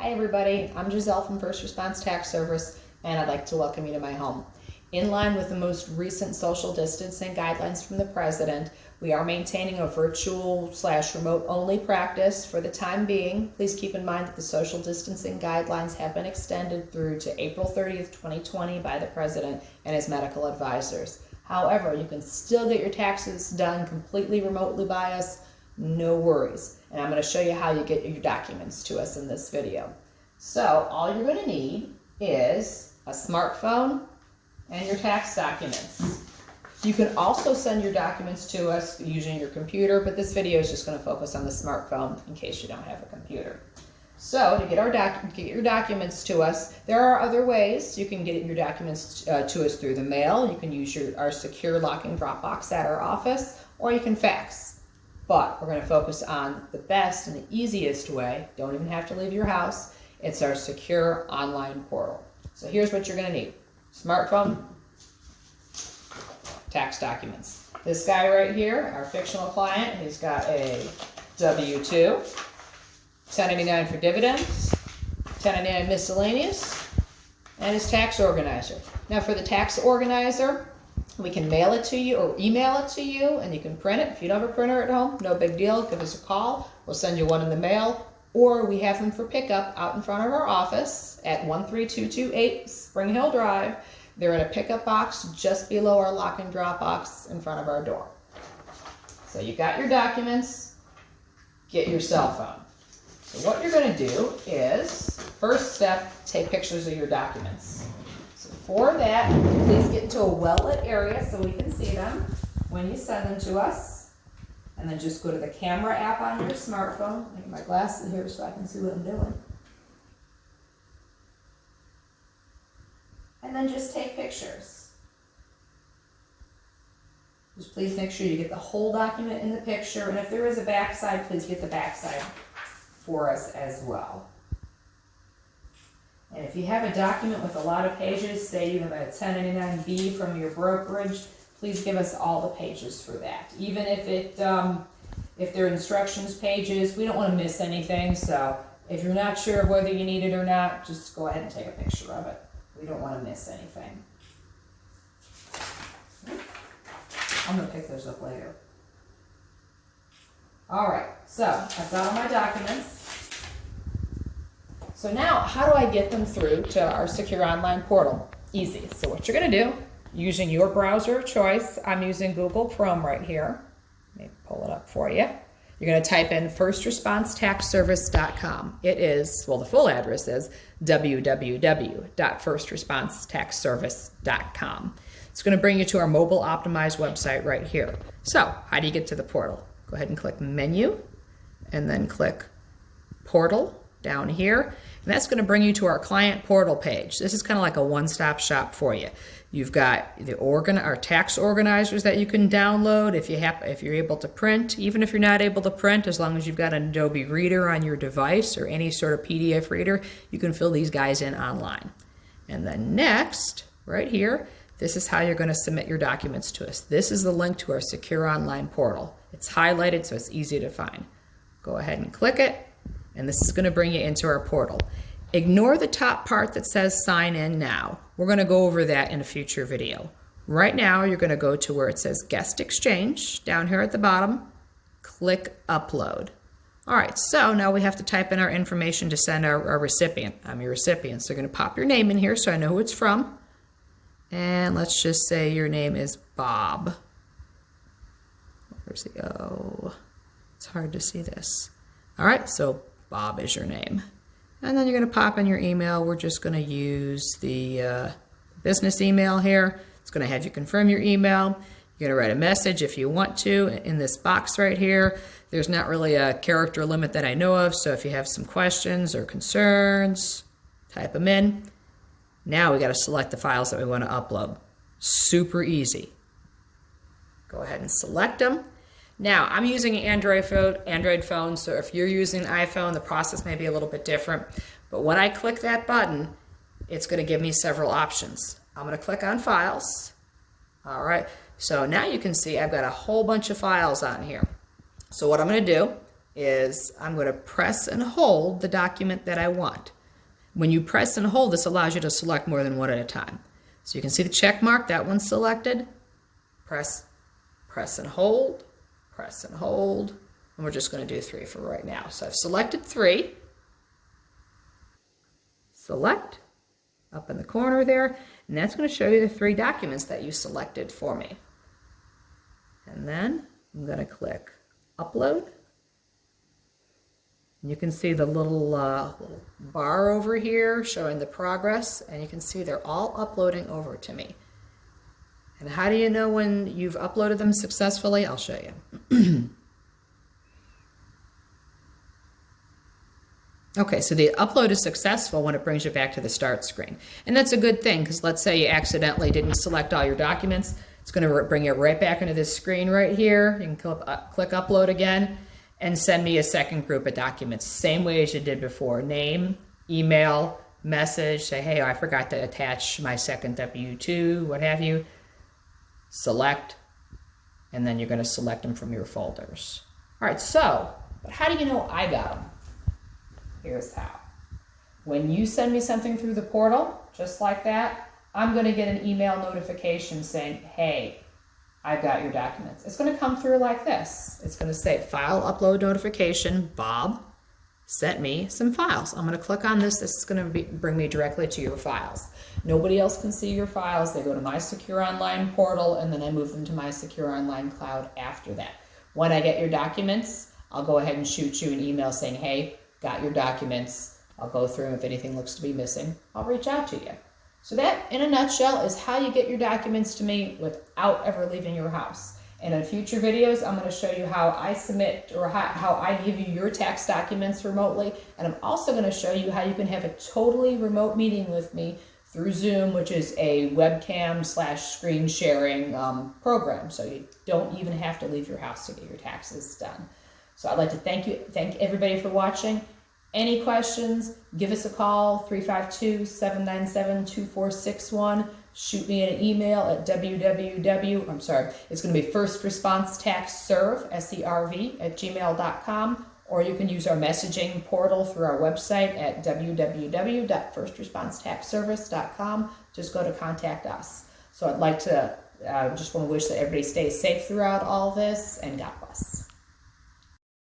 Hi everybody, I'm Giselle from First Response Tax Service, and I'd like to welcome you to my home. In line with the most recent social distancing guidelines from the President, we are maintaining a virtual/remote only practice for the time being. Please keep in mind that the social distancing guidelines have been extended through to April 30th, 2020 by the President and his medical advisors. However, you can still get your taxes done completely remotely by us, no worries. And I'm going to show you how you get your documents to us in this video. So all you're going to need is a smartphone and your tax documents. You can also send your documents to us using your computer, but this video is just going to focus on the smartphone in case you don't have a computer. So to get your documents to us, there are other ways. You can get your documents to us through the mail. You can use our secure locking drop box at our office, or you can fax. But we're going to focus on the best and the easiest way. Don't even have to leave your house. It's our secure online portal. So here's what you're going to need. Smartphone, tax documents. This guy right here, our fictional client, he's got a W-2, 1099 for dividends, 1099 miscellaneous, and his tax organizer. Now for the tax organizer, we can mail it to you or email it to you, and you can print it. If you don't have a printer at home, no big deal. Give us a call. We'll send you one in the mail, or we have them for pickup out in front of our office at 13228 Spring Hill Drive. They're in a pickup box just below our lock and drop box in front of our door. So you got your documents, get your cell phone. So what you're going to do is, first step, take pictures of your documents. For that, please get into a well-lit area so we can see them when you send them to us. And then just go to the camera app on your smartphone. I get my glasses here so I can see what I'm doing. And then just take pictures. Just please make sure you get the whole document in the picture. And if there is a backside, please get the backside for us as well. And if you have a document with a lot of pages, say you have a 1099-B from your brokerage, please give us all the pages for that. Even if they're instructions pages, we don't want to miss anything. So if you're not sure of whether you need it or not, just go ahead and take a picture of it. We don't want to miss anything. I'm going to pick those up later. All right, so I've got all my documents. So now, how do I get them through to our secure online portal? Easy. So what you're going to do, using your browser of choice, I'm using Google Chrome right here. Let me pull it up for you. You're going to type in firstresponsetaxservice.com. It is, well, the full address is www.firstresponsetaxservice.com. It's going to bring you to our mobile optimized website right here. So how do you get to the portal? Go ahead and click Menu, and then click Portal down here. And that's going to bring you to our client portal page. This is kind of like a one-stop shop for you. You've got our tax organizers that you can download if you're able to print. Even if you're not able to print, as long as you've got an Adobe Reader on your device or any sort of PDF reader, you can fill these guys in online. And then next, right here, this is how you're going to submit your documents to us. This is the link to our secure online portal. It's highlighted so it's easy to find. Go ahead and click it. And this is going to bring you into our portal. Ignore the top part that says sign in now. We're going to go over that in a future video. Right now, you're going to go to where it says guest exchange down here at the bottom. Click upload. All right, so now we have to type in our information to send our recipient. I'm your recipient, so you're going to pop your name in here so I know who it's from. And let's just say your name is Bob. Where's the O? It's hard to see this. All right, so Bob is your name. And then you're going to pop in your email. We're just going to use the business email here. It's going to have you confirm your email. You're going to write a message if you want to in this box right here. There's not really a character limit that I know of, so if you have some questions or concerns, type them in. Now we got to select the files that we want to upload. Super easy. Go ahead and select them. Now, I'm using an Android phone, so if you're using an iPhone, the process may be a little bit different. But when I click that button, it's going to give me several options. I'm going to click on Files. All right, so now you can see I've got a whole bunch of files on here. So what I'm going to do, is I'm going to press and hold the document that I want. When you press and hold, this allows you to select more than one at a time. So you can see the check mark, that one's selected. Press and hold, and we're just going to do 3 for right now. So I've selected 3. Select, up in the corner there, and that's going to show you the 3 documents that you selected for me. And then I'm going to click Upload. You can see the little bar over here showing the progress, and you can see they're all uploading over to me. And how do you know when you've uploaded them successfully? I'll show you. Okay, so the upload is successful when it brings you back to the start screen. And that's a good thing, because let's say you accidentally didn't select all your documents. It's going to bring you right back into this screen right here. You can click Upload again and send me a second group of documents, same way as you did before. Name, email, message, say, hey, I forgot to attach my second W-2, what have you. Select, and then you're going to select them from your folders. All right, so, but how do you know I got them? Here's how. When you send me something through the portal, just like that, I'm going to get an email notification saying, hey, I've got your documents. It's going to come through like this. It's going to say, file upload notification, Bob sent me some files. I'm going to click on this. This is going to bring me directly to your files. Nobody else can see your files. They go to My Secure Online portal, and then I move them to My Secure Online Cloud after that. When I get your documents, I'll go ahead and shoot you an email saying, hey, got your documents. I'll go through them. If anything looks to be missing, I'll reach out to you. So that, in a nutshell, is how you get your documents to me without ever leaving your house. And in future videos, I'm going to show you how I submit or how I give you your tax documents remotely. And I'm also going to show you how you can have a totally remote meeting with me through Zoom, which is a webcam / screen sharing program. So you don't even have to leave your house to get your taxes done. So I'd like to thank everybody for watching. Any questions, give us a call, 352-797-2461. Shoot me an email at it's going to be firstresponsetaxserv, SERV, @gmail.com. Or you can use our messaging portal through our website at www.firstresponsetaxservice.com. Just go to contact us. So I'd like to, just want to wish that everybody stays safe throughout all this, and God bless.